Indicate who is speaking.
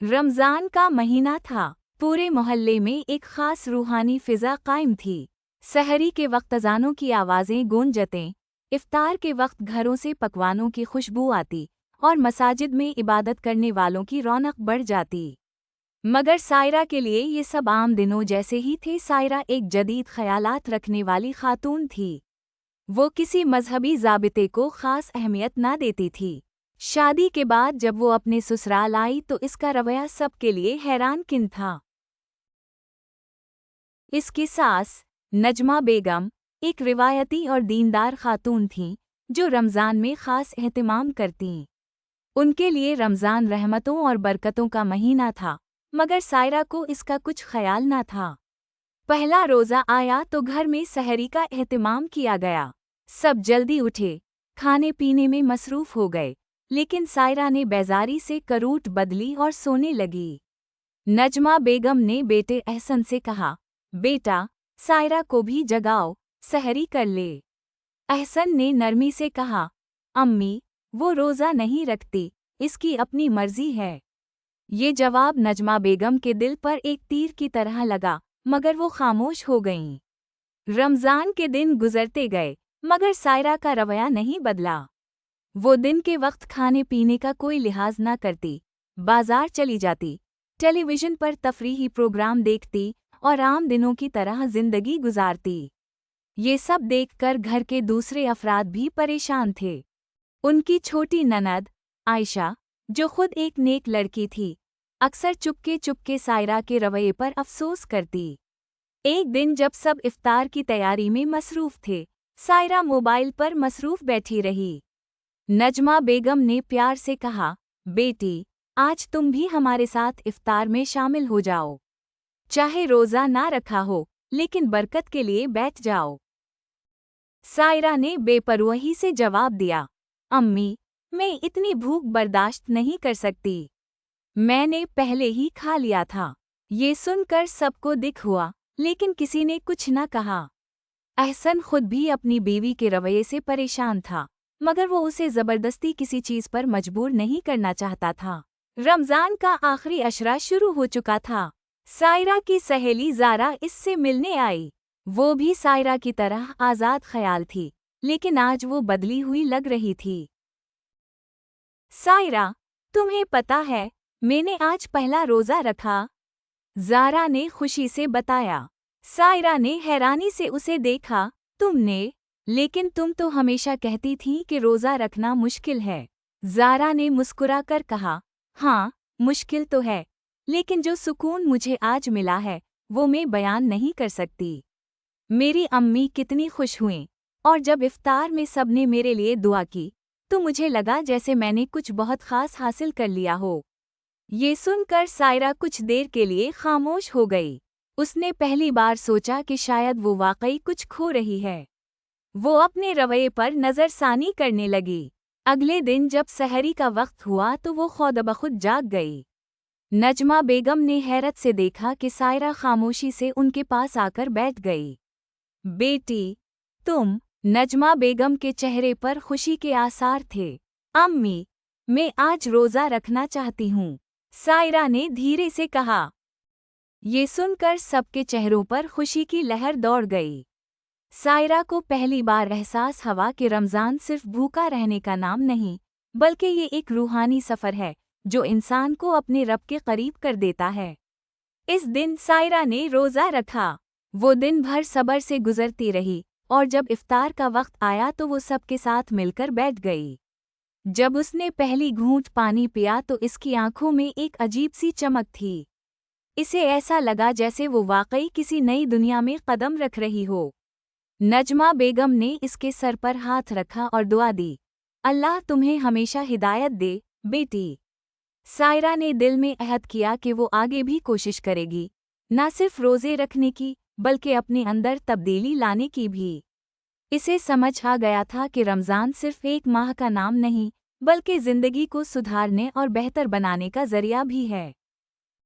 Speaker 1: रमज़ान का महीना था। पूरे मोहल्ले में एक खास रूहानी फिज़ा कायम थी। सहरी के वक्त अज़ानों की आवाज़ें गूंजतें, इफ्तार के वक्त घरों से पकवानों की खुशबू आती और मसाजिद में इबादत करने वालों की रौनक बढ़ जाती। मगर सायरा के लिए ये सब आम दिनों जैसे ही थे। सायरा एक जदीद ख़यालात रखने वाली खातून थी। वो किसी मजहबी ज़ाबिते को खास अहमियत ना देती थी। शादी के बाद जब वो अपने ससुराल आई तो इसका रवैया सबके लिए हैरानकिन था। इसकी सास नजमा बेगम एक रिवायती और दीनदार खातून थीं, जो रमज़ान में ख़ास एहतिमाम करतीं। उनके लिए रमज़ान रहमतों और बरकतों का महीना था, मगर सायरा को इसका कुछ ख्याल ना था। पहला रोज़ा आया तो घर में सहरी का एहतिमाम किया गया। सब जल्दी उठे, खाने पीने में मसरूफ़ हो गए, लेकिन सायरा ने बेजारी से करूट बदली और सोने लगी। नजमा बेगम ने बेटे अहसन से कहा, बेटा, सायरा को भी जगाओ, सहरी कर ले। अहसन ने नरमी से कहा, अम्मी, वो रोज़ा नहीं रखती, इसकी अपनी मर्जी है। ये जवाब नजमा बेगम के दिल पर एक तीर की तरह लगा, मगर वो खामोश हो गईं। रमज़ान के दिन गुजरते गए, मगर सायरा का रवैया नहीं बदला। वो दिन के वक्त खाने पीने का कोई लिहाज न करती, बाजार चली जाती, टेलीविज़न पर तफरीही प्रोग्राम देखती और आम दिनों की तरह जिंदगी गुजारती। ये सब देखकर घर के दूसरे अफराद भी परेशान थे। उनकी छोटी ननद आयशा, जो खुद एक नेक लड़की थी, अक्सर चुपके चुपके सायरा के रवैये पर अफसोस करती। एक दिन जब सब इफ्तार की तैयारी में मसरूफ़ थे, सायरा मोबाइल पर मसरूफ़ बैठी रही। नजमा बेगम ने प्यार से कहा, बेटी, आज तुम भी हमारे साथ इफ्तार में शामिल हो जाओ। चाहे रोज़ा ना रखा हो, लेकिन बरकत के लिए बैठ जाओ। सायरा ने बेपरवाही से जवाब दिया, अम्मी, मैं इतनी भूख बर्दाश्त नहीं कर सकती। मैंने पहले ही खा लिया था। ये सुनकर सबको दिख हुआ, लेकिन किसी ने कुछ न कहा। अहसन खुद भी अपनी बीवी के रवैये से परेशान था, मगर वो उसे ज़बरदस्ती किसी चीज़ पर मजबूर नहीं करना चाहता था। रमज़ान का आखिरी अशरा शुरू हो चुका था। सायरा की सहेली ज़ारा इससे मिलने आई। वो भी सायरा की तरह आज़ाद ख्याल थी, लेकिन आज वो बदली हुई लग रही थी। सायरा, तुम्हें पता है, मैंने आज पहला रोज़ा रखा, ज़ारा ने खुशी से बताया। सायरा ने हैरानी से उसे देखा, तुमने? लेकिन तुम तो हमेशा कहती थी कि रोज़ा रखना मुश्किल है। ज़ारा ने मुस्कुराकर कहा, हाँ, मुश्किल तो है, लेकिन जो सुकून मुझे आज मिला है, वो मैं बयान नहीं कर सकती। मेरी अम्मी कितनी खुश हुईं, और जब इफ्तार में सबने मेरे लिए दुआ की, तो मुझे लगा जैसे मैंने कुछ बहुत ख़ास हासिल कर लिया हो। ये सुनकर सायरा कुछ देर के लिए खामोश हो गई। उसने पहली बार सोचा कि शायद वो वाकई कुछ खो रही है। वो अपने रवैये पर नज़रसानी करने लगी। अगले दिन जब सहरी का वक्त हुआ तो वो खुद जाग गई। नजमा बेगम ने हैरत से देखा कि सायरा खामोशी से उनके पास आकर बैठ गई। बेटी, तुम? नजमा बेगम के चेहरे पर खुशी के आसार थे। अम्मी, मैं आज रोज़ा रखना चाहती हूँ, सायरा ने धीरे से कहा। ये सुनकर सबके चेहरों पर खुशी की लहर दौड़ गई। सायरा को पहली बार एहसास हुआ कि रमज़ान सिर्फ भूखा रहने का नाम नहीं, बल्कि ये एक रूहानी सफ़र है, जो इंसान को अपने रब के करीब कर देता है। इस दिन सायरा ने रोज़ा रखा। वो दिन भर सब्र से गुजरती रही, और जब इफ्तार का वक्त आया तो वो सबके साथ मिलकर बैठ गई। जब उसने पहली घूंट पानी पिया तो इसकी आंखों में एक अजीब सी चमक थी। इसे ऐसा लगा जैसे वो वाकई किसी नई दुनिया में कदम रख रही हो। नजमा बेगम ने इसके सर पर हाथ रखा और दुआ दी, अल्लाह तुम्हें हमेशा हिदायत दे, बेटी। सायरा ने दिल में अहद किया कि वो आगे भी कोशिश करेगी, न सिर्फ रोज़े रखने की, बल्कि अपने अंदर तब्दीली लाने की भी। इसे समझ आ गया था कि रमज़ान सिर्फ एक माह का नाम नहीं, बल्कि ज़िंदगी को सुधारने और बेहतर बनाने का ज़रिया भी है।